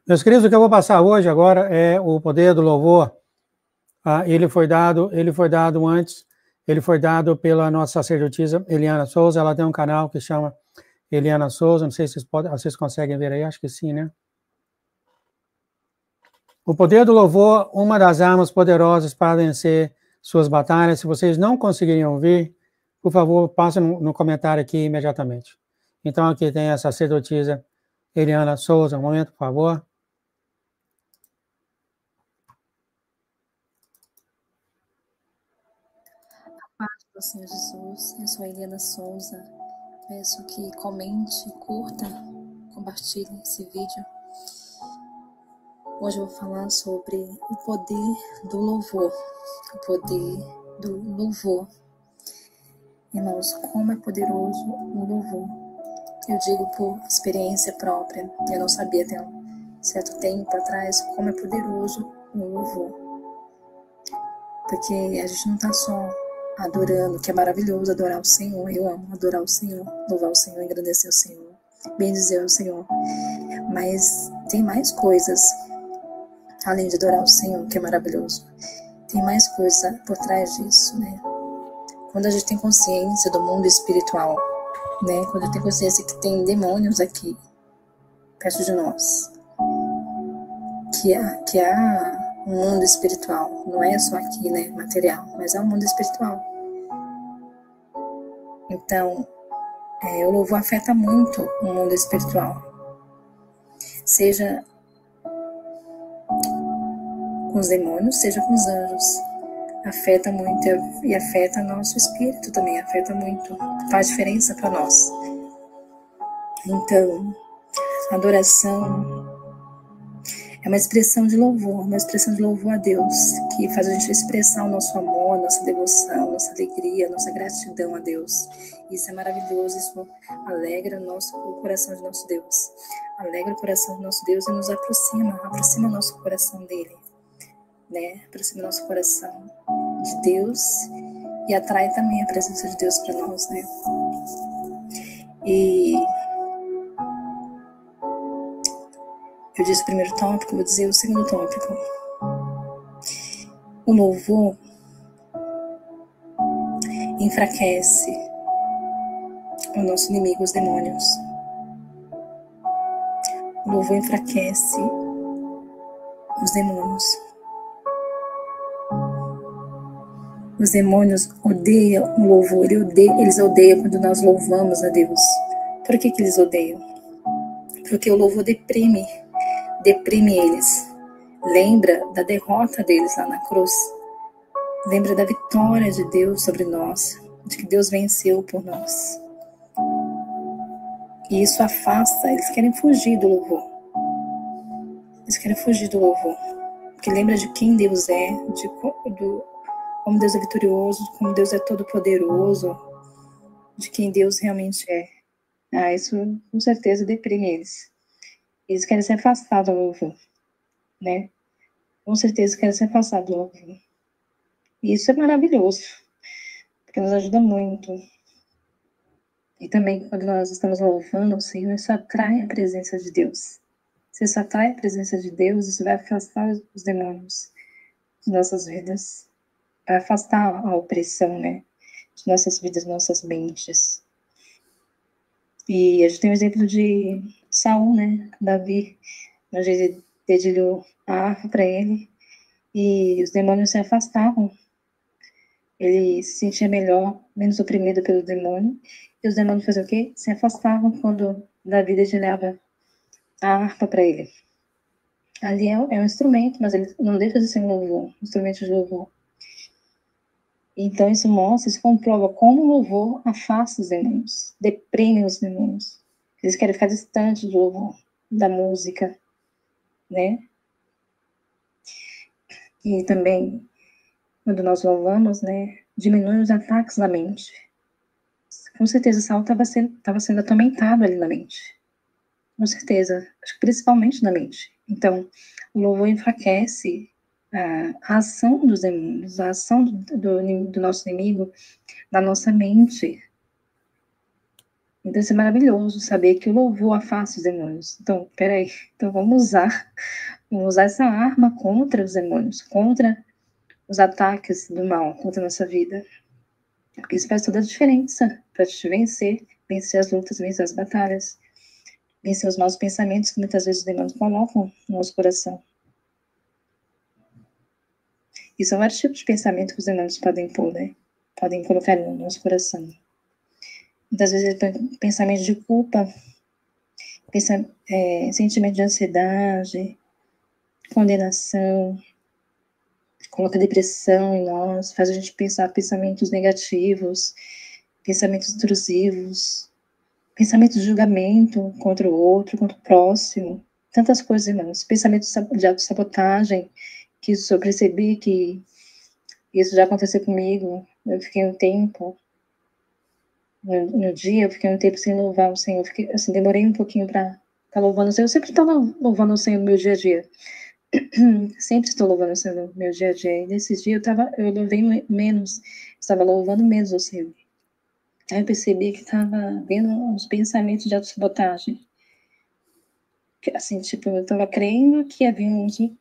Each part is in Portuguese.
Meus queridos, o que eu vou passar hoje agora é o poder do louvor. Ele foi dado antes, ele foi dado pela nossa sacerdotisa Eliana Souza. Ela tem um canal que chama Eliana Souza. Não sei se vocês conseguem ver aí, acho que sim, né? O poder do louvor, uma das armas poderosas para vencer suas batalhas. Se vocês não conseguirem ouvir, por favor, passem no comentário aqui imediatamente. Então, aqui tem a sacerdotisa Eliana Souza. Um momento, por favor. A paz do Senhor Jesus, eu sou a Eliana Souza. Peço que comente, curta, compartilhe esse vídeo. Hoje eu vou falar sobre o poder do louvor. O poder do louvor. Irmãos, como é poderoso o louvor. Eu digo por experiência própria. Eu não sabia até um certo tempo atrás como é poderoso o louvor. Porque a gente não está só adorando, que é maravilhoso adorar o Senhor. Eu amo adorar o Senhor, louvar o Senhor, engrandecer o Senhor, bendizer o Senhor. Mas tem mais coisas, além de adorar o Senhor, que é maravilhoso. Tem mais coisa por trás disso, né? Quando a gente tem consciência do mundo espiritual, né? Quando a gente tem consciência que tem demônios aqui, perto de nós, que há um mundo espiritual, não é só aqui, né, material, mas é um mundo espiritual. Então, o louvor afeta muito o mundo espiritual. Seja com os demônios, seja com os anjos. Afeta muito e afeta nosso espírito também, afeta muito. Faz diferença para nós. Então, a adoração é uma expressão de louvor a Deus, que faz a gente expressar o nosso amor, nossa devoção, nossa alegria, nossa gratidão a Deus. Isso é maravilhoso, isso alegra o coração de nosso Deus. Alegra o coração do nosso Deus e nos aproxima nosso coração dele, né? Aproxima nosso coração de Deus e atrai também a presença de Deus para nós, né? E eu disse o primeiro tópico, vou dizer o segundo tópico. O louvor enfraquece o nosso inimigo, os demônios. O louvor enfraquece os demônios. Os demônios odeiam o louvor, eles odeiam quando nós louvamos a Deus. Por que eles odeiam? Porque o louvor deprime eles. Lembra da derrota deles lá na cruz. Lembra da vitória de Deus sobre nós, de que Deus venceu por nós. E isso afasta, eles querem fugir do louvor. Eles querem fugir do louvor. Porque lembra de quem Deus é, como Deus é vitorioso, como Deus é todo poderoso, de quem Deus realmente é. Isso com certeza deprime eles. Eles querem se afastar do louvor, né? Com certeza querem se afastar do louvor. E isso é maravilhoso, porque nos ajuda muito. E também quando nós estamos louvando o Senhor, isso atrai a presença de Deus. Se isso atrai a presença de Deus, isso vai afastar os demônios de nossas vidas. Vai afastar a opressão, né? De nossas vidas, nossas mentes. E a gente tem o exemplo de Saul, né? Davi, a gente dedilhou a harpa para ele e os demônios se afastavam. Ele se sentia melhor, menos oprimido pelo demônio. E os demônios faziam o quê? Se afastavam quando Davi dedilhava a harpa para ele. Ali é um instrumento, mas ele não deixa de ser um louvor, um instrumento de louvor. Então isso mostra, isso comprova como o louvor afasta os demônios, deprime os demônios. Eles querem ficar distantes do louvor, da música, né? E também, quando nós louvamos, né, diminui os ataques na mente. Com certeza, Saul estava sendo atormentado ali na mente. Com certeza, acho que principalmente na mente. Então, o louvor enfraquece a ação dos demônios, a ação do nosso inimigo na nossa mente. Então isso é maravilhoso, saber que o louvor afasta os demônios. Então, peraí, então vamos usar essa arma contra os demônios, contra os ataques do mal, contra a nossa vida. Porque isso faz toda a diferença para te vencer as lutas, vencer as batalhas, vencer os maus pensamentos que muitas vezes os demônios colocam no nosso coração. E são vários tipos de pensamento que os demônios podem pôr, né? Podem colocar no nosso coração. Muitas vezes pensamento de culpa, sentimento de ansiedade, condenação, coloca depressão em nós, faz a gente pensar pensamentos negativos, pensamentos intrusivos, pensamentos de julgamento contra o outro, contra o próximo, tantas coisas, irmãos. Pensamentos de autossabotagem, que isso eu percebi que isso já aconteceu comigo. Eu fiquei um tempo, no dia, eu fiquei um tempo sem louvar o Senhor. Assim, demorei um pouquinho para estar louvando o Senhor. Eu sempre estou louvando o Senhor no meu dia a dia. Sempre estou louvando o Senhor no meu dia a dia. E nesses dias eu louvei menos, estava louvando menos o Senhor. Aí eu percebi que estava vendo uns pensamentos de autossabotagem. Assim, tipo, eu estava crendo que havia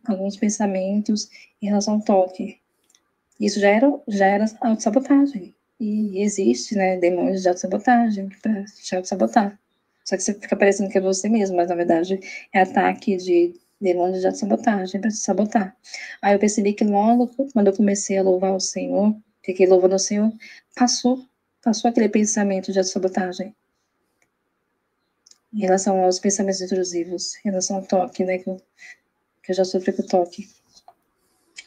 alguns pensamentos em relação ao toque. Isso já era autossabotagem. E existe, né, demônios de autossabotagem para te autossabotar. Só que você fica parecendo que é você mesmo, mas na verdade é ataque de demônios de autossabotagem para te sabotar. Aí eu percebi que logo quando eu comecei a louvar o Senhor, fiquei louvando o Senhor, passou aquele pensamento de autossabotagem. Em relação aos pensamentos intrusivos, em relação ao toque, né, que eu já sofri com o toque.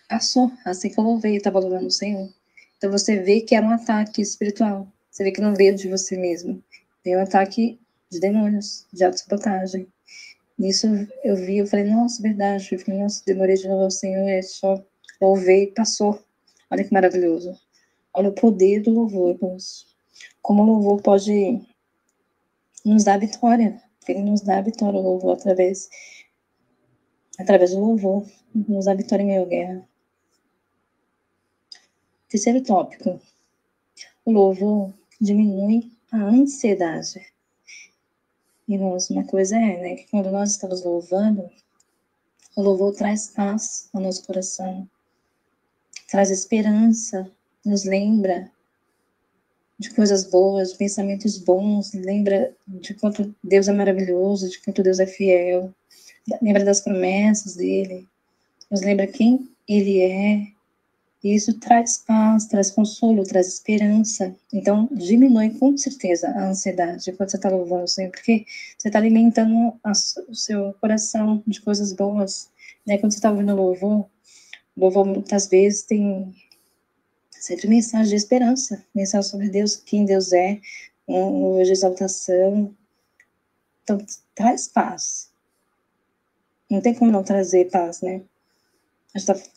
Passou, assim que eu louvei, eu estava louvando o Senhor. Então você vê que era um ataque espiritual. Você vê que não veio de você mesmo. Veio um ataque de demônios, de autossabotagem. Nisso eu vi, eu falei, nossa, verdade. Eu falei, nossa, demorei de louvar o Senhor, só louvei e passou. Olha que maravilhoso. Olha o poder do louvor, irmãos. Como o louvor pode nos dar vitória. Ele nos dá vitória, o louvor, através do louvor. Nos dá vitória em meio à guerra. Terceiro tópico. O louvor diminui a ansiedade. Irmãos, uma coisa né, que quando nós estamos louvando, o louvor traz paz ao nosso coração, traz esperança, nos lembra de coisas boas, de pensamentos bons, lembra de quanto Deus é maravilhoso, de quanto Deus é fiel, lembra das promessas dele, nos lembra quem ele é. E isso traz paz, traz consolo, traz esperança. Então, diminui com certeza a ansiedade quando você está louvando o Senhor, porque você está alimentando o seu coração de coisas boas. Né? Quando você está ouvindo o louvor muitas vezes tem sempre mensagem de esperança, mensagem sobre Deus, quem Deus é, de exaltação. Então, traz paz. Não tem como não trazer paz, né? A gente está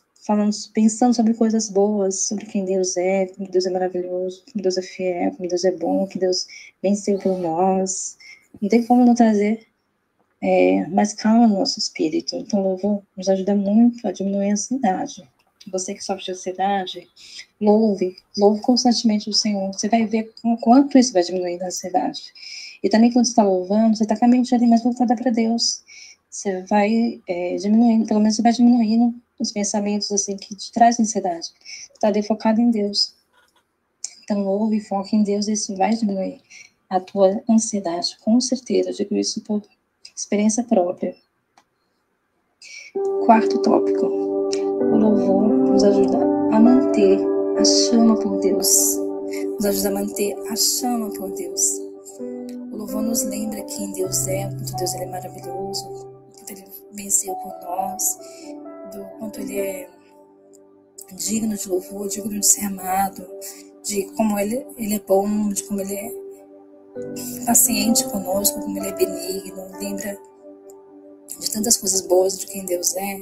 pensando sobre coisas boas, sobre quem Deus é, como Deus é maravilhoso, como Deus é fiel, como Deus é bom, que Deus venceu por nós. Não tem como não trazer mais calma no nosso espírito. Então, o louvor nos ajuda muito a diminuir a ansiedade. Você que sofre de ansiedade, louve constantemente o Senhor. Você vai ver o quanto isso vai diminuir a ansiedade. E também quando você está louvando, você está com a mente ali mais voltada para Deus. Você vai diminuindo, pelo menos você vai diminuindo os pensamentos assim que te trazem ansiedade. Você está ali focado em Deus. Então, ouve e foca em Deus, e isso vai diminuir a tua ansiedade, com certeza. Eu digo isso por experiência própria. Quarto tópico. O louvor nos ajuda a manter a chama por Deus. Nos ajuda a manter a chama por Deus. O louvor nos lembra quem Deus é, o quanto Deus é maravilhoso, o quanto Ele venceu por nós, do quanto Ele é digno de louvor, digno de ser amado, de como Ele é bom, de como Ele é paciente conosco, como Ele é benigno, lembra de tantas coisas boas de quem Deus é.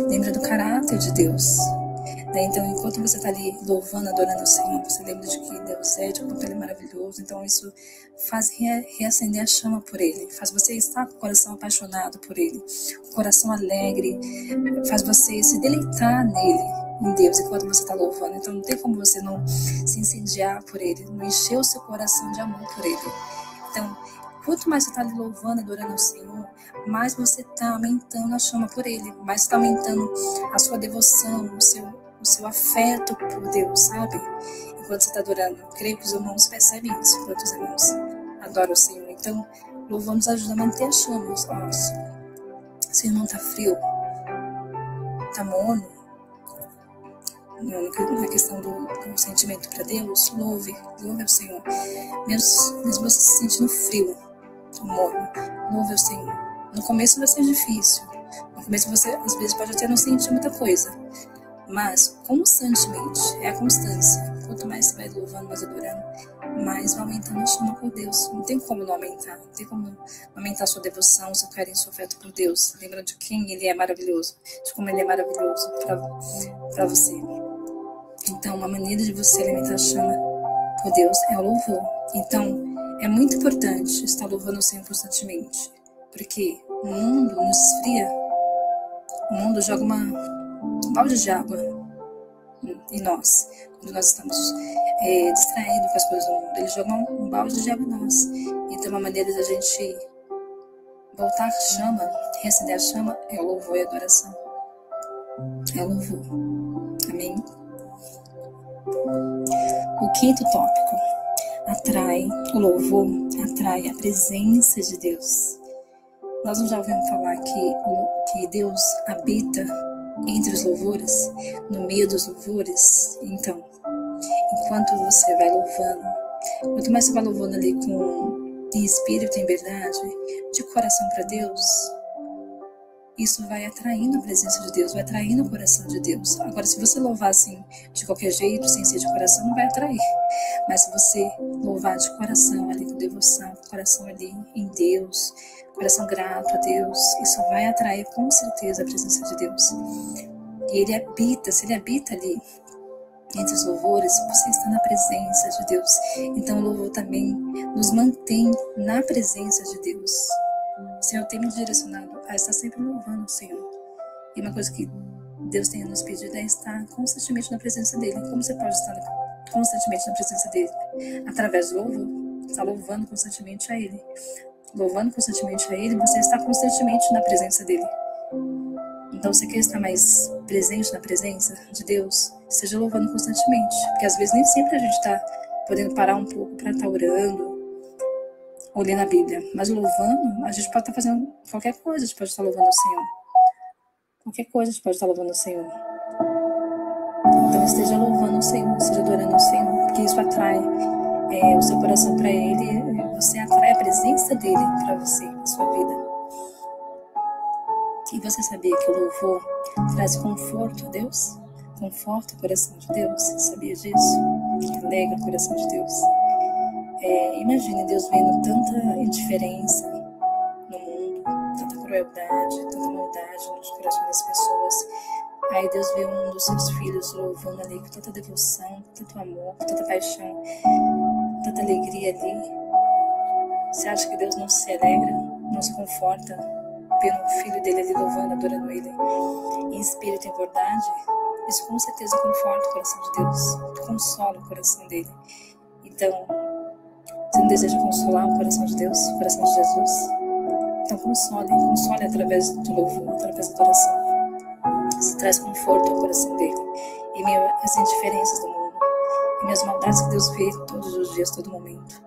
Lembra do caráter de Deus, Então, enquanto você está ali louvando, adorando o Senhor, você lembra de que Deus é, de quanto Ele é maravilhoso. Então, isso faz reacender a chama por Ele, faz você estar com o coração apaixonado por Ele, o coração alegre, faz você se deleitar nele, em Deus, enquanto você está louvando. Então, não tem como você não se incendiar por Ele, não encher o seu coração de amor por Ele. Então, quanto mais você está ali louvando, adorando o Senhor, mais você está aumentando a chama por Ele, mais está aumentando a sua devoção, o seu afeto por Deus, sabe? Enquanto você está adorando. Eu creio que os irmãos percebem isso, enquanto os irmãos adoram o Senhor. Então, louvor nos ajuda a manter a chama. Se o irmão está frio, está morno, na questão do sentimento para Deus, louve ao Senhor. Mesmo você se sentindo frio, morno, louve ao Senhor. No começo vai ser difícil. No começo você, às vezes, pode até não sentir muita coisa. Mas, constantemente, é a constância. Quanto mais você vai louvando, mais adorando, mais vai aumentando a chama por Deus. Não tem como não aumentar. Não tem como não aumentar a sua devoção, seu carinho, seu afeto por Deus. Lembrando de quem Ele é maravilhoso. De como Ele é maravilhoso para você. Então, uma maneira de você alimentar a chama por Deus é o louvor. Então, é muito importante estar louvando o Senhor constantemente. Porque o mundo nos esfria. O mundo joga um balde de água em nós. Quando nós estamos distraídos com as coisas do mundo, ele joga um balde de água em nós. Então, uma maneira da gente voltar a chama, reacender a chama, é o louvor e a adoração. É o louvor. Amém? O quinto tópico. O louvor atrai a presença de Deus. Nós não já ouvimos falar que Deus habita entre os louvores, no meio dos louvores. Então, enquanto você vai louvando, quanto mais você vai louvando ali em espírito, em verdade, de coração para Deus, isso vai atraindo a presença de Deus, vai atraindo o coração de Deus. Agora, se você louvar assim, de qualquer jeito, sem ser de coração, não vai atrair. Mas se você louvar de coração, ali com devoção, coração ali em Deus, coração grato a Deus, isso vai atrair com certeza a presença de Deus. E se Ele habita ali entre os louvores, você está na presença de Deus. Então o louvor também nos mantém na presença de Deus. O Senhor tem me direcionado a estar sempre louvando o Senhor. E uma coisa que Deus tem nos pedido é estar constantemente na presença dEle. Como você pode estar constantemente na presença dEle? Através do louvor. Está louvando constantemente a Ele. Louvando constantemente a Ele, você está constantemente na presença dEle. Então, você quer estar mais presente na presença de Deus? Esteja louvando constantemente. Porque às vezes nem sempre a gente está podendo parar um pouco para estar orando, ou lendo a Bíblia. Mas louvando, a gente pode estar fazendo qualquer coisa, a gente pode estar louvando o Senhor. Qualquer coisa a gente pode estar louvando o Senhor. Então, esteja louvando o Senhor, esteja adorando o Senhor, porque isso atrai o seu coração para Ele, e você atrai a presença dEle para você, na sua vida. E você sabia que o louvor traz conforto a Deus? Conforta o coração de Deus? Você sabia disso? Que alegra o coração de Deus. Imagine Deus vendo tanta indiferença no mundo, tanta crueldade, tanta maldade nos corações das pessoas. Aí Deus vê um dos seus filhos louvando ali com tanta devoção, com tanto amor, com tanta paixão, com tanta alegria ali. Você acha que Deus não se alegra, não se conforta vendo o filho dele ali louvando, adorando Ele em espírito e em verdade? Isso com certeza conforta o coração de Deus, consola o coração dele. Então, você não deseja consolar o coração de Deus, o coração de Jesus? Então console através do louvor, através da adoração. Isso traz conforto ao coração dele, em meio às indiferenças do mundo, em meio às maldades que Deus vê todos os dias, todo momento.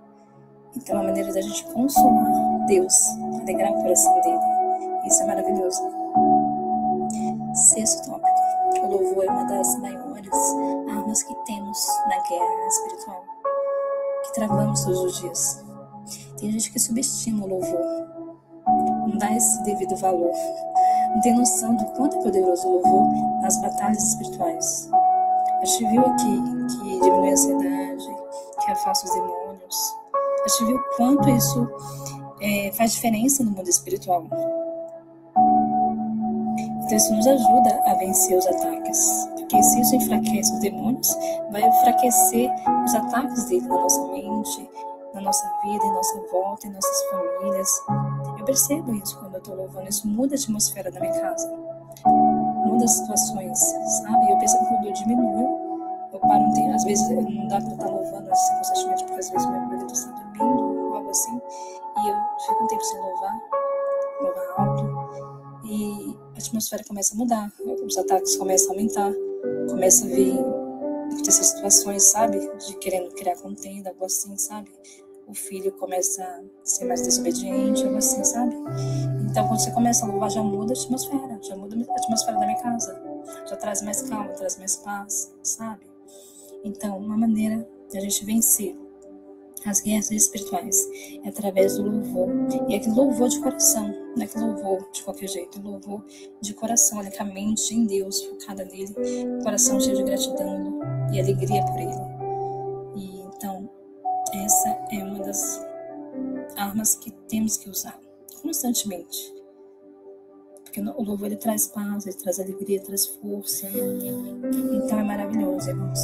Então é uma maneira da gente consolar Deus, alegrar o coração dele. Isso é maravilhoso. Sexto tópico. O louvor é uma das maiores armas que temos na guerra espiritual, que travamos todos os dias. Tem gente que subestima o louvor, não dá esse devido valor, não tem noção do quanto é poderoso o louvor nas batalhas espirituais. A gente viu aqui que diminui a ansiedade, que afasta os demônios. A gente viu o quanto isso faz diferença no mundo espiritual. Então isso nos ajuda a vencer os ataques Porque se isso enfraquece os demônios, vai enfraquecer os ataques dele na nossa mente, na nossa vida, em nossa volta, em nossas famílias. Eu percebo isso quando eu estou louvando. Isso muda a atmosfera da minha casa. Muda as situações, sabe? Eu percebo que quando eu diminuo, eu paro um tempo. Às vezes não dá para estar louvando assim constantemente, porque às vezes meu marido está dormindo ou algo assim, e eu fico um tempo sem louvar alto, e a atmosfera começa a mudar, os ataques começam a aumentar, começa a vir essas situações, sabe, de querendo criar contenda, algo assim, sabe, o filho começa a ser mais desobediente, algo assim, sabe. Então quando você começa a louvar, já muda a atmosfera da minha casa, já traz mais calma, traz mais paz, sabe. Então uma maneira de a gente vencer as guerras espirituais é através do louvor, e é aquele louvor de coração, não é aquele louvor de qualquer jeito, louvor de coração, olha, com a mente em Deus, focada nele, coração cheio de gratidão e alegria por ele. E então essa é uma das armas que temos que usar constantemente, porque o louvor ele traz paz, ele traz alegria, traz força, então é maravilhoso, irmãos.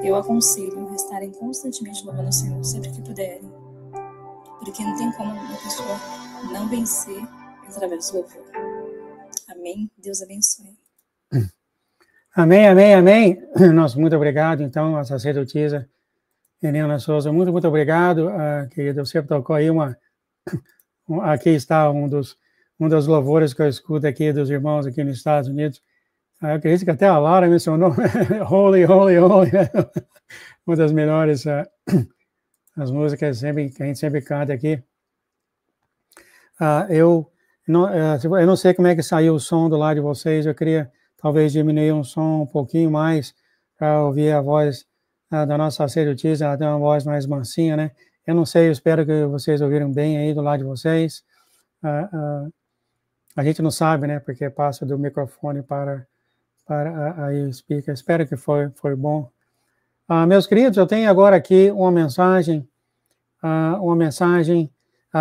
Eu aconselho estarem constantemente louvando o Senhor, sempre que puderem, porque não tem como uma pessoa não vencer através do louvor. Amém? Deus abençoe. Amém, amém, amém. Nossa, muito obrigado, então, a sacerdotisa Eliana Souza, muito obrigado, querida. Você tocou aí aqui está um dos louvores que eu escuto aqui dos irmãos aqui nos Estados Unidos. Eu acredito que até a Laura mencionou Holy, Holy, Holy. Uma das melhores as músicas que a gente sempre canta aqui. Eu não sei como é que saiu o som do lado de vocês. Eu queria talvez diminuir um som um pouquinho mais para ouvir a voz da nossa sacerdotisa. Ela tem uma voz mais mansinha, né? Eu não sei, eu espero que vocês ouviram bem aí do lado de vocês. A gente não sabe, né? Porque passa do microfone para aí o speaker. Espero que foi bom. Meus queridos, eu tenho agora aqui uma mensagem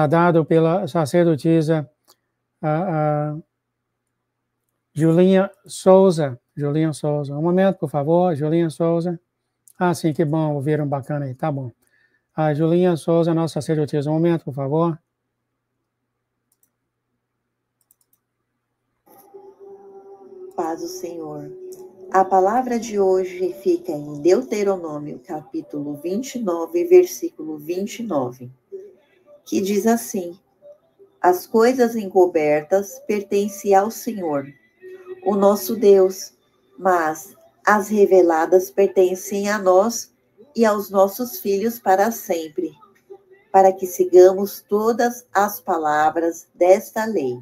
dada pela sacerdotisa Julinha Souza. Julinha Souza. Um momento, por favor, Julinha Souza. Sim, que bom, ouviram bacana aí, tá bom. Julinha Souza, nossa sacerdotisa. Um momento, por favor. Paz do Senhor. A palavra de hoje fica em Deuteronômio, capítulo 29, versículo 29, que diz assim: as coisas encobertas pertencem ao Senhor, o nosso Deus, mas as reveladas pertencem a nós e aos nossos filhos para sempre, para que sigamos todas as palavras desta lei.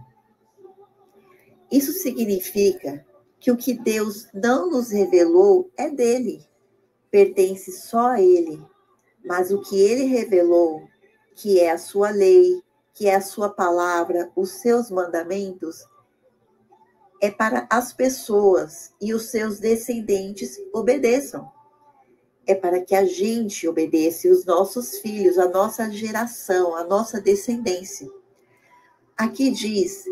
Isso significa que o que Deus não nos revelou é dele, pertence só a ele, mas o que ele revelou, que é a sua lei, que é a sua palavra, os seus mandamentos, é para as pessoas e os seus descendentes obedeçam. É para que a gente obedeça, os nossos filhos, a nossa geração, a nossa descendência. Aqui diz: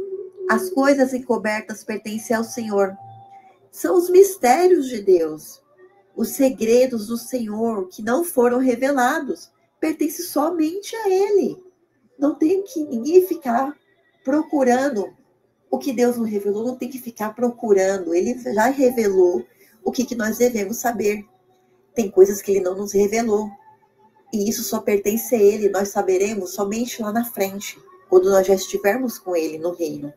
as coisas encobertas pertencem ao Senhor. São os mistérios de Deus, os segredos do Senhor que não foram revelados, pertencem somente a Ele. Não tem que ninguém ficar procurando o que Deus não revelou, não tem que ficar procurando. Ele já revelou o que nós devemos saber. Tem coisas que Ele não nos revelou, e isso só pertence a Ele. Nós saberemos somente lá na frente, quando nós já estivermos com Ele no reino.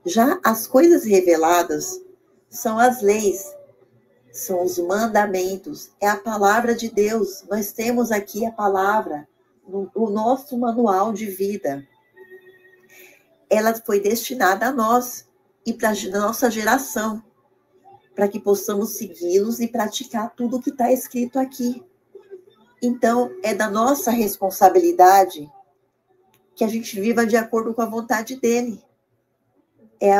Já as coisas reveladas são as leis, são os mandamentos, é a palavra de Deus. Nós temos aqui a palavra, o nosso manual de vida. Ela foi destinada a nós e para a nossa geração, para que possamos segui-los e praticar tudo o que está escrito aqui. Então, é da nossa responsabilidade que a gente viva de acordo com a vontade dele. É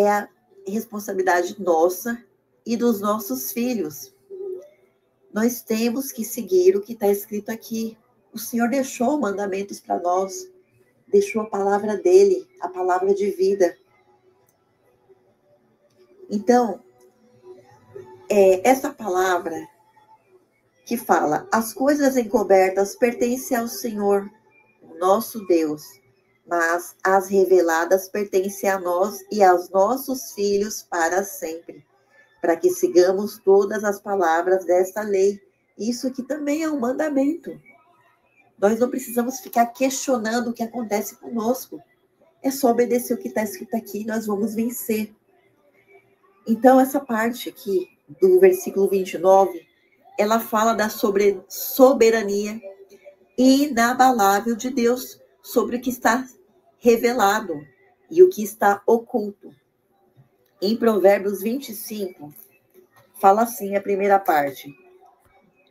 a responsabilidade nossa e dos nossos filhos. Nós temos que seguir o que está escrito aqui. O Senhor deixou mandamentos para nós, deixou a palavra dele, a palavra de vida. Então, essa palavra que fala, as coisas encobertas pertencem ao Senhor, nosso Deus, mas as reveladas pertencem a nós e aos nossos filhos para sempre, para que sigamos todas as palavras desta lei. Isso aqui também é um mandamento. Nós não precisamos ficar questionando o que acontece conosco. É só obedecer o que está escrito aqui e nós vamos vencer. Então, essa parte aqui do versículo 29, ela fala da soberania inabalável de Deus sobre o que está revelado e o que está oculto. Em Provérbios 25, fala assim a primeira parte.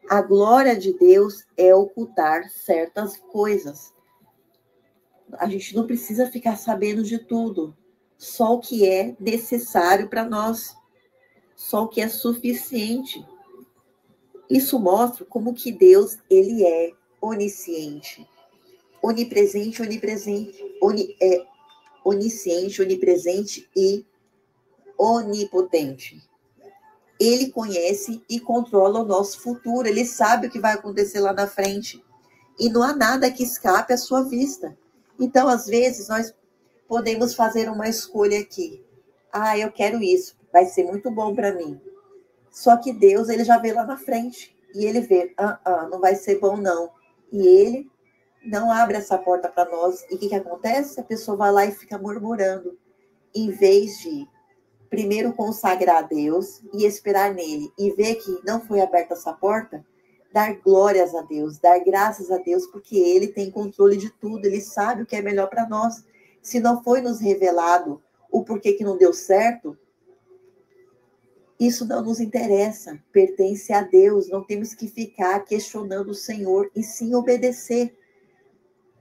A glória de Deus é ocultar certas coisas. A gente não precisa ficar sabendo de tudo. Só o que é necessário para nós. Só o que é suficiente. Isso mostra como que Deus, ele é onisciente. Onipresente, onisciente, onipresente e onipotente. Ele conhece e controla o nosso futuro. Ele sabe o que vai acontecer lá na frente. E não há nada que escape à sua vista. Então, às vezes, nós podemos fazer uma escolha aqui. Eu quero isso. Vai ser muito bom para mim. Só que Deus, ele já vê lá na frente. E ele vê, não vai ser bom não. E ele não abre essa porta para nós. E o que acontece? A pessoa vai lá e fica murmurando. Em vez de primeiro consagrar a Deus e esperar nele. E ver que não foi aberta essa porta, dar glórias a Deus, dar graças a Deus, porque ele tem controle de tudo. Ele sabe o que é melhor para nós. Se não foi nos revelado o porquê que não deu certo, isso não nos interessa, pertence a Deus, não temos que ficar questionando o Senhor e sim obedecer.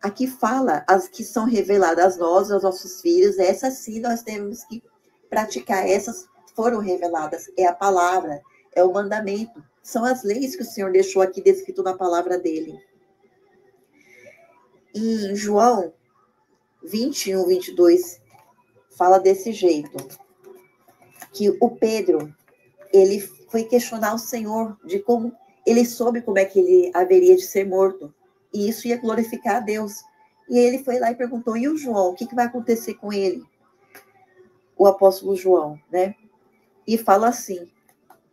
Aqui fala, as que são reveladas a nós, aos nossos filhos, essas sim nós temos que praticar, essas foram reveladas, é a palavra, é o mandamento, são as leis que o Senhor deixou aqui descrito na palavra dele. Em João 21, 22, fala desse jeito, que o Pedro, ele foi questionar o Senhor de como ele soube como é que ele haveria de ser morto. E isso ia glorificar a Deus. E ele foi lá e perguntou, e o João, o que vai acontecer com ele? O apóstolo João, né? E fala assim,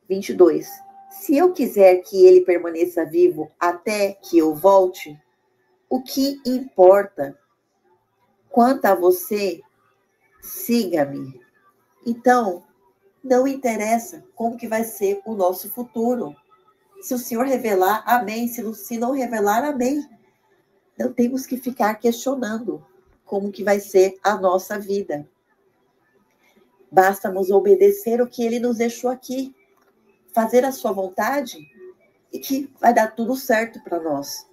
22. Se eu quiser que ele permaneça vivo até que eu volte, o que importa? Quanto a você, siga-me. Então, não interessa como que vai ser o nosso futuro. Se o Senhor revelar, amém. Se não revelar, amém. Não temos que ficar questionando como que vai ser a nossa vida. Basta nos obedecer o que ele nos deixou aqui. Fazer a sua vontade e que vai dar tudo certo para nós.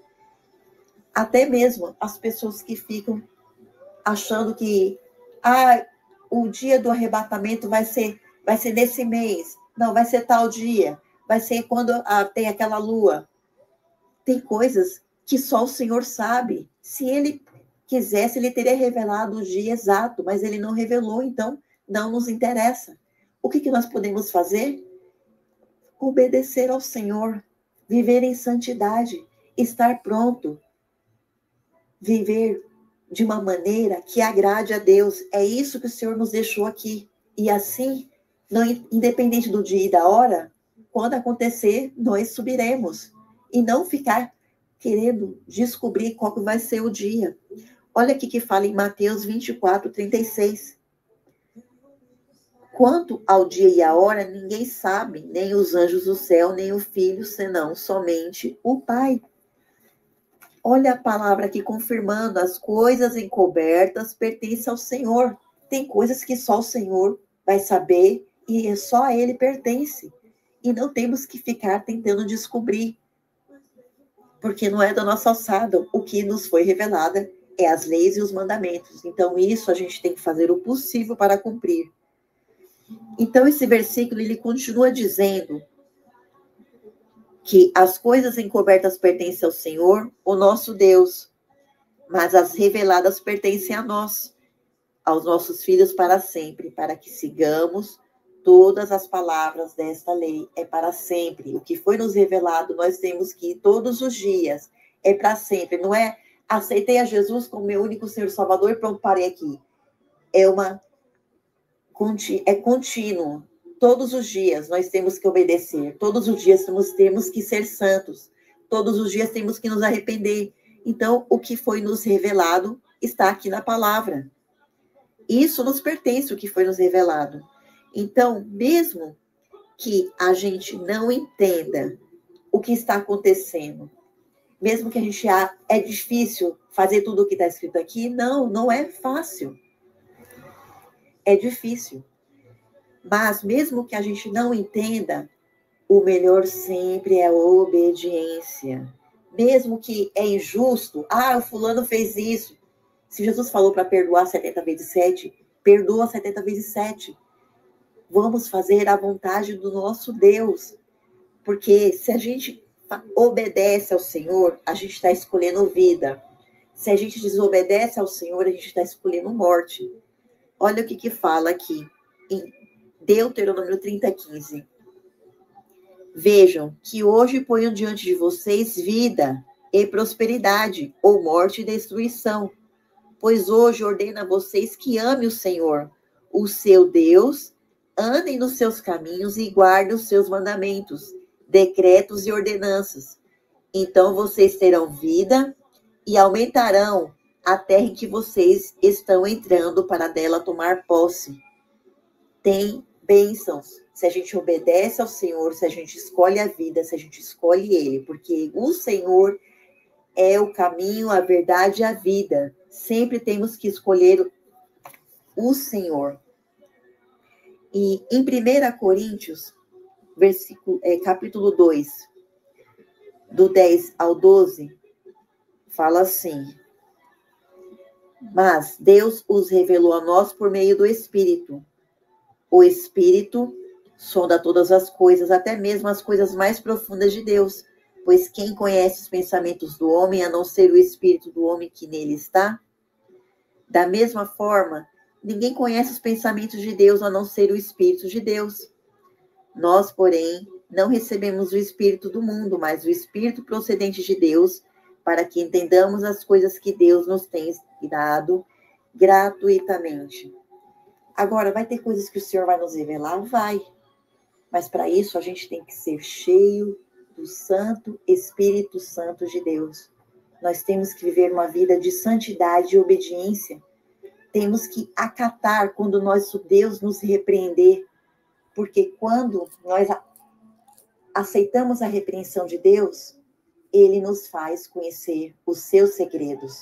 Até mesmo as pessoas que ficam achando que o dia do arrebatamento vai ser nesse mês. Não, vai ser tal dia. Vai ser quando tem aquela lua. Tem coisas que só o Senhor sabe. Se ele quisesse, ele teria revelado o dia exato, mas ele não revelou, então não nos interessa. O que nós podemos fazer? Obedecer ao Senhor, viver em santidade, estar pronto, viver de uma maneira que agrade a Deus. É isso que o Senhor nos deixou aqui. E assim, não, independente do dia e da hora, quando acontecer, nós subiremos. E não ficar querendo descobrir qual que vai ser o dia. Olha aqui que fala em Mateus 24, 36. Quanto ao dia e a hora, ninguém sabe, nem os anjos do céu, nem o Filho, senão somente o Pai. Olha a palavra aqui confirmando, as coisas encobertas pertencem ao Senhor. Tem coisas que só o Senhor vai saber e só a Ele pertence. E não temos que ficar tentando descobrir, porque não é da nossa alçada. O que nos foi revelado é as leis e os mandamentos. Então isso a gente tem que fazer o possível para cumprir. Então esse versículo ele continua dizendo que as coisas encobertas pertencem ao Senhor, o nosso Deus, mas as reveladas pertencem a nós, aos nossos filhos para sempre, para que sigamos Todas as palavras desta lei é para sempre. O que foi nos revelado, nós temos que ir todos os dias. É para sempre. Não é aceitei a Jesus como meu único Senhor Salvador e pronto, parei aqui. É contínuo. Todos os dias nós temos que obedecer. Todos os dias nós temos que ser santos. Todos os dias temos que nos arrepender. Então, o que foi nos revelado está aqui na palavra. Isso nos pertence, o que foi nos revelado. Então, mesmo que a gente não entenda o que está acontecendo, mesmo que a gente é difícil fazer tudo o que está escrito aqui, não é fácil. É difícil. Mas mesmo que a gente não entenda, o melhor sempre é a obediência. Mesmo que é injusto, o fulano fez isso. Se Jesus falou para perdoar 70 vezes 7, perdoa 70 vezes 7. Vamos fazer a vontade do nosso Deus. Porque se a gente obedece ao Senhor, a gente está escolhendo vida. Se a gente desobedece ao Senhor, a gente está escolhendo morte. Olha o que fala aqui em Deuteronômio 30:15. Vejam que hoje ponho diante de vocês vida e prosperidade, ou morte e destruição. Pois hoje ordeno a vocês que amem o Senhor, o seu Deus, andem nos seus caminhos e guardem os seus mandamentos, decretos e ordenanças. Então vocês terão vida e aumentarão a terra em que vocês estão entrando para dela tomar posse. Tem bênçãos se a gente obedece ao Senhor, se a gente escolhe a vida, se a gente escolhe Ele, porque o Senhor é o caminho, a verdade e a vida. Sempre temos que escolher o Senhor. E em 1 Coríntios, capítulo 2, do 10 ao 12, fala assim: mas Deus os revelou a nós por meio do Espírito. O Espírito sonda todas as coisas, até mesmo as coisas mais profundas de Deus. Pois quem conhece os pensamentos do homem, a não ser o Espírito do homem que nele está? Da mesma forma, ninguém conhece os pensamentos de Deus, a não ser o Espírito de Deus. Nós, porém, não recebemos o Espírito do mundo, mas o Espírito procedente de Deus, para que entendamos as coisas que Deus nos tem dado gratuitamente. Agora, vai ter coisas que o Senhor vai nos revelar? Vai. Mas para isso, a gente tem que ser cheio do Santo Espírito Santo de Deus. Nós temos que viver uma vida de santidade e obediência. Temos que acatar quando nosso Deus nos repreender. Porque quando nós aceitamos a repreensão de Deus, Ele nos faz conhecer os seus segredos.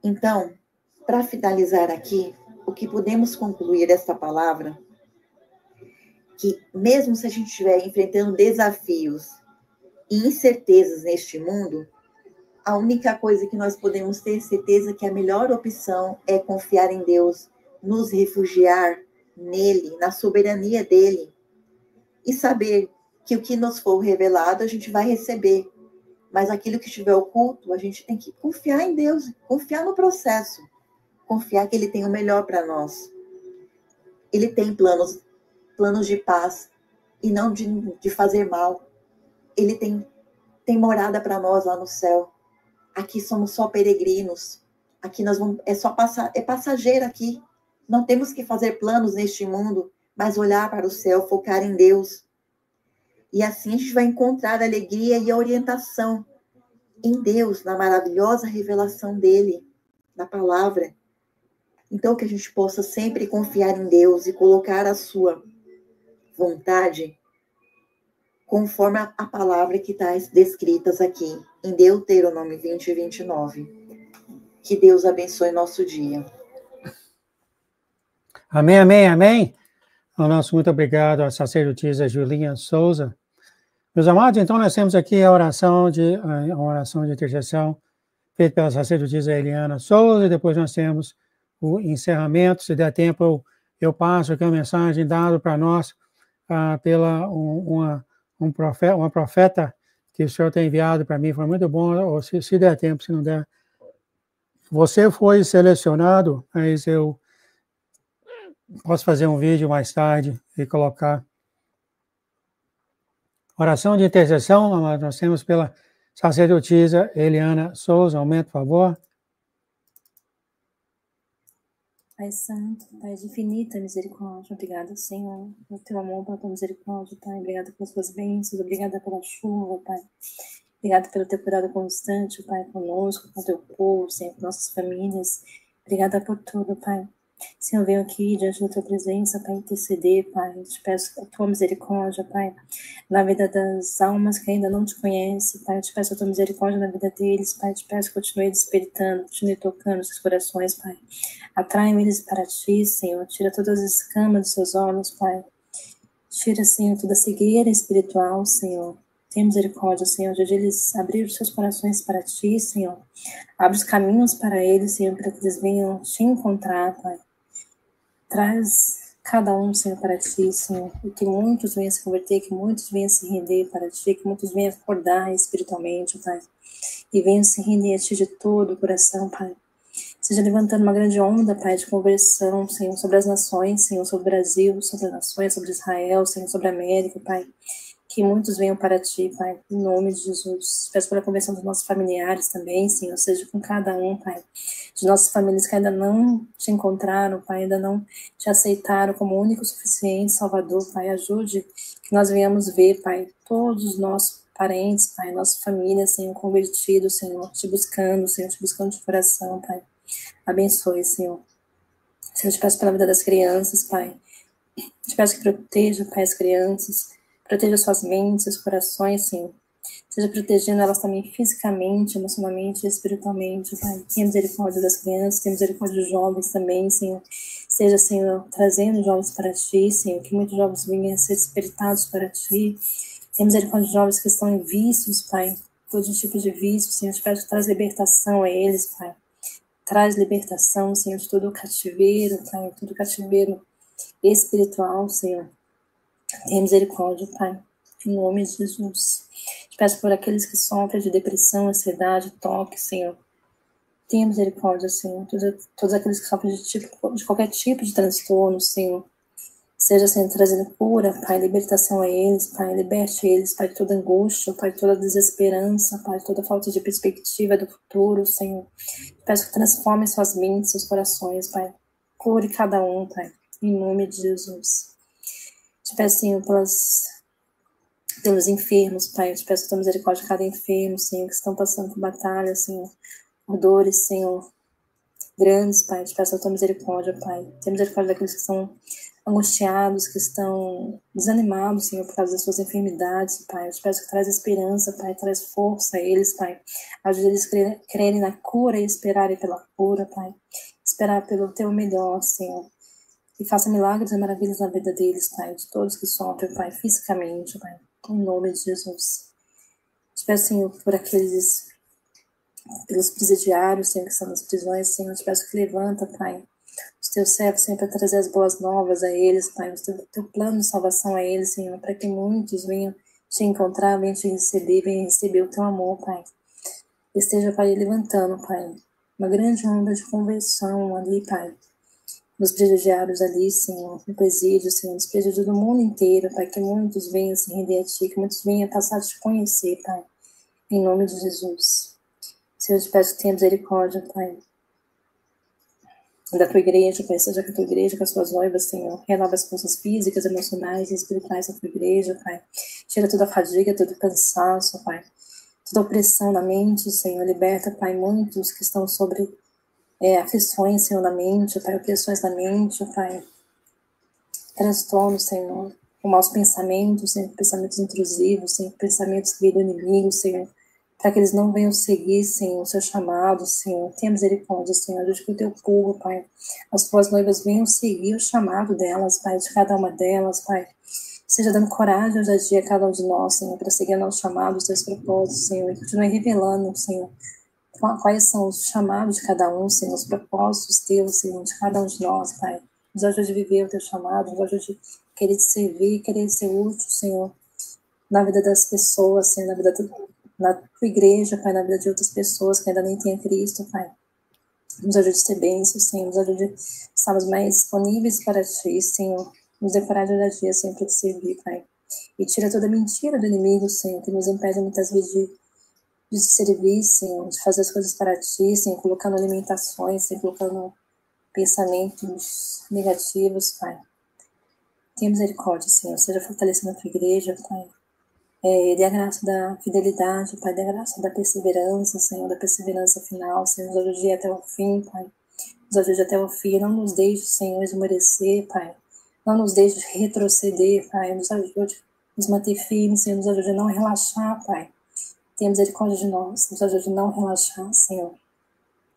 Então, para finalizar aqui, o que podemos concluir desta palavra, que mesmo se a gente estiver enfrentando desafios e incertezas neste mundo, a única coisa que nós podemos ter certeza que a melhor opção é confiar em Deus, nos refugiar nele, na soberania dele, e saber que o que nos for revelado a gente vai receber, mas aquilo que estiver oculto, a gente tem que confiar em Deus, confiar no processo, confiar que Ele tem o melhor para nós. Ele tem planos de paz e não de fazer mal. Ele tem morada para nós lá no céu. Aqui somos só peregrinos. Aqui nós vamos, é passageiro aqui. Não temos que fazer planos neste mundo, mas olhar para o céu, focar em Deus. E assim a gente vai encontrar a alegria e a orientação em Deus, na maravilhosa revelação dele, na palavra. Então, que a gente possa sempre confiar em Deus e colocar a sua vontade conforme a palavra que está descritas aqui, em Deuteronômio 20 e 29. Que Deus abençoe nosso dia. Amém, amém, amém. O nosso muito obrigado à sacerdotisa Julinha Souza. Meus amados, então nós temos aqui a oração de intercessão feita pela sacerdotisa Eliana Souza, e depois nós temos o encerramento. Se der tempo, eu passo aqui a mensagem dada para nós pela uma profeta que o Senhor tem enviado para mim. Foi muito bom, ou se der tempo, se não der. Você foi selecionado, mas eu Posso fazer um vídeo mais tarde e colocar. Oração de intercessão, nós temos pela sacerdotisa Eliana Souza. Aumenta, por favor. Pai Santo, Pai de infinita misericórdia, obrigada, Senhor, pelo teu amor, pela tua misericórdia, Pai. Obrigada pelas tuas bênçãos, obrigada pela chuva, Pai. Obrigada pelo teu cuidado constante, Pai, conosco, com o teu povo, Senhor, com nossas famílias. Obrigada por tudo, Pai. Senhor, venho aqui diante da tua presença para interceder, Pai. Eu te peço a tua misericórdia, Pai, na vida das almas que ainda não te conhecem, Pai. Eu te peço a tua misericórdia na vida deles, Pai. Eu te peço que continue despertando, continue tocando seus corações, Pai. Atrai eles para ti, Senhor. Tira todas as escamas dos seus olhos, Pai. Tira, Senhor, toda a cegueira espiritual, Senhor. Tenha misericórdia, Senhor, de eles abrir os seus corações para ti, Senhor. Abre os caminhos para eles, Senhor, para que eles venham te encontrar, Pai. Traz cada um, Senhor, para ti, Senhor. E que muitos venham se converter, que muitos venham se render para ti, que muitos venham acordar espiritualmente, Pai. E venham se render a ti de todo o coração, Pai. Seja levantando uma grande onda, Pai, de conversão, Senhor, sobre as nações, Senhor, sobre o Brasil, sobre as nações, sobre Israel, Senhor, sobre a América, Pai. Que muitos venham para ti, Pai, em nome de Jesus. Peço pela conversão dos nossos familiares também, Senhor, seja com cada um, Pai. De nossas famílias que ainda não te encontraram, Pai, ainda não te aceitaram como único, suficiente Salvador, Pai. Ajude que nós venhamos ver, Pai, todos os nossos parentes, Pai, nossa família, Senhor, convertidos, Senhor, te buscando de coração, Pai. Abençoe, Senhor. Senhor, eu te peço pela vida das crianças, Pai. Te peço que proteja, Pai, as crianças. Proteja suas mentes, seus corações, Senhor. Seja protegendo elas também fisicamente, emocionalmente e espiritualmente, Pai. Tenha misericórdia das crianças, tenha misericórdia dos jovens também, Senhor. Seja, Senhor, trazendo jovens para ti, Senhor. Que muitos jovens venham a ser despertados para ti. Tenha misericórdia dos jovens que estão em vícios, Pai. Todo tipo de vício, Senhor. Te peço que traz libertação a eles, Pai. Traz libertação, Senhor, de todo o cativeiro, Pai. Todo o cativeiro espiritual, Senhor. Tenha misericórdia, Pai, em nome de Jesus. Te peço por aqueles que sofrem de depressão, ansiedade, toque, Senhor. Tenha misericórdia, Senhor. Todos aqueles que sofrem de qualquer tipo de transtorno, Senhor. Seja, Senhor, trazendo cura, Pai, libertação a eles, Pai. Liberte eles, Pai, de toda angústia, Pai, de toda desesperança, Pai, de toda falta de perspectiva do futuro, Senhor. Te peço que transforme suas mentes, seus corações, Pai. Cure cada um, Pai, em nome de Jesus. Te peço, Senhor, pelos enfermos, Pai. Eu te peço a tua misericórdia de cada enfermo, Senhor, que estão passando por batalhas, Senhor, por dores, Senhor, grandes, Pai. Eu te peço a tua misericórdia, Pai. Tenha misericórdia daqueles que estão angustiados, que estão desanimados, Senhor, por causa das suas enfermidades, Pai. Eu te peço que traz esperança, Pai, traz força a eles, Pai. Ajude eles a crerem na cura e esperarem pela cura, Pai. Esperar pelo teu melhor, Senhor. E faça milagres e maravilhas na vida deles, Pai, de todos que sofrem, Pai, fisicamente, Pai, em nome de Jesus. Te peço, Senhor, pelos presidiários, Senhor, que estão nas prisões, Senhor, te peço que levanta, Pai, os teus servos, Senhor, para trazer as boas novas a eles, Pai, o teu plano de salvação a eles, Senhor, para que muitos venham te encontrar, venham te receber, venham receber o teu amor, Pai. Esteja, Pai, levantando, Pai, uma grande onda de conversão ali, Pai, nos presidiários ali, Senhor, no presídio, Senhor, nos presídios do mundo inteiro, Pai, que muitos venham se render a Ti, que muitos venham passar a Te conhecer, Pai, em nome de Jesus. Senhor, eu te peço que tenha misericórdia, Pai, da Tua igreja, Pai, seja com a Tua igreja, com as Suas noivas, Senhor, renova as forças físicas, emocionais e espirituais da Tua igreja, Pai, tira toda a fadiga, todo o cansaço, Pai, toda a opressão na mente, Senhor, liberta, Pai, muitos que estão sobre aflições, Senhor, na mente, Pai, opressões na mente, Pai, transtornos, Senhor, com maus pensamentos, Senhor, pensamentos intrusivos, Senhor, pensamentos que vêm do inimigo, Senhor, para que eles não venham seguir, Senhor, o seu chamado, Senhor, tenha misericórdia, Senhor, ajude que o teu povo, Pai, as tuas noivas venham seguir o chamado delas, Pai, de cada uma delas, Pai, seja dando coragem hoje a dia a cada um de nós, Senhor, para seguir o nosso chamado, os teus propósitos, Senhor, e continue revelando, Senhor, quais são os chamados de cada um, Senhor, os propósitos teus, Senhor, de cada um de nós, Pai. Nos ajude a viver o teu chamado, nos ajude a querer te servir, querer ser útil, Senhor, na vida das pessoas, Senhor, na tua igreja, Pai, na vida de outras pessoas que ainda nem têm Cristo, Pai. Nos ajude a ser bênção, Senhor. Nos ajude a estarmos mais disponíveis para Ti, Senhor. Nos dê coragem a dia sempre te servir, Pai. E tira toda mentira do inimigo, Senhor, que nos impede muitas vezes de te servir, Senhor, de fazer as coisas para Ti, Senhor, colocando alimentações, Senhor, colocando pensamentos negativos, Pai. Tenha misericórdia, Senhor. Seja fortalecendo a Tua igreja, Pai. Dê a graça da fidelidade, Pai. Dê a graça da perseverança, Senhor, da perseverança final, Senhor. Nos ajude até o fim, Pai. Nos ajude até o fim. Não nos deixe, Senhor, esmorecer, Pai. Não nos deixe retroceder, Pai. Nos ajude a nos manter firmes, Senhor. Nos ajude a não relaxar, Pai. Tenha misericórdia de nós. Nos ajude a não relaxar, Senhor.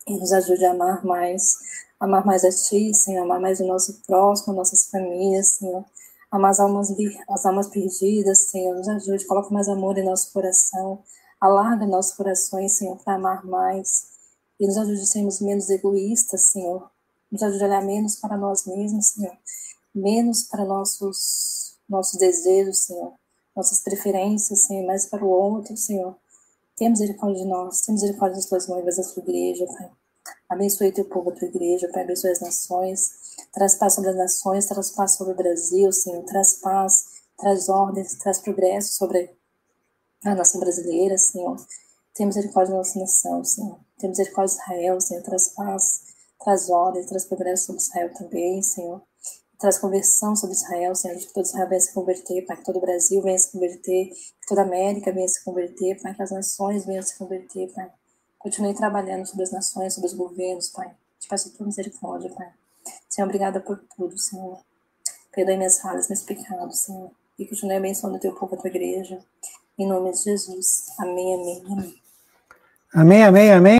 E nos ajude a amar mais a Ti, Senhor, amar mais o nosso próximo, nossas famílias, Senhor, amar as almas perdidas, Senhor, nos ajude, coloque mais amor em nosso coração, alarga nossos corações, Senhor, para amar mais, e nos ajude a sermos menos egoístas, Senhor, nos ajude a olhar menos para nós mesmos, Senhor, menos para nossos desejos, Senhor, nossas preferências, Senhor, mais para o outro, Senhor. Tenha misericórdia de nós, tenha misericórdia das Tuas noivas, da Tua igreja, Pai. Abençoe Teu povo, a Tua igreja, Pai. Abençoe as nações. Traz paz sobre as nações, traz paz sobre o Brasil, Senhor. Traz paz, traz ordens, traz progresso sobre a nação brasileira, Senhor. Tenha misericórdia da nossa nação, Senhor. Tenha misericórdia de Israel, Senhor. Traz paz, traz ordem, traz progresso sobre Israel também, Senhor. Traz conversão sobre Israel, Senhor, que todo Israel venha se converter, Pai, que todo o Brasil venha se converter, que toda a América venha se converter, Pai, que as nações venham se converter, Pai. Continue trabalhando sobre as nações, sobre os governos, Pai. Te peço a Tua misericórdia, Pai. Senhor, obrigada por tudo, Senhor. Perdoe minhas falhas, meus pecados, Senhor. E continue abençoando o Teu povo, a Tua igreja. Em nome de Jesus. Amém, amém, amém. Amém, amém, amém.